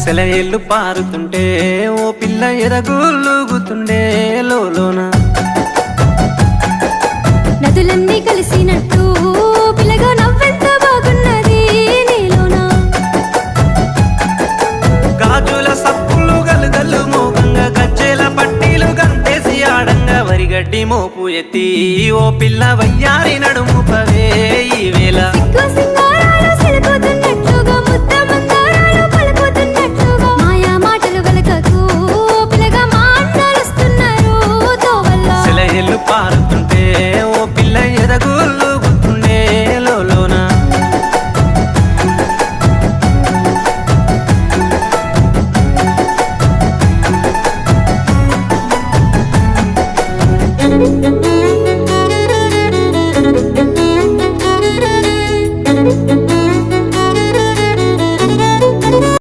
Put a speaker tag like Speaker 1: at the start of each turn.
Speaker 1: సెలయేళ్ళు పారుతుంటే ఓ పిల్ల ఎదగులుగుతుండే లోన
Speaker 2: నదులన్నీ కలిసినట్టు పిల్లగా నవ్వెంత బాగున్నది నీలోన
Speaker 1: గాజుల సప్పులు గలుగల్లు మోగంగా గజ్జెల పట్టీలు గంటేసి ఆడంగా వరిగడ్డి మోపు ఎత్తి ఓ పిల్ల వయ్యారి నడుము పవే ఈ వేళ
Speaker 2: సిగ్గు సింగ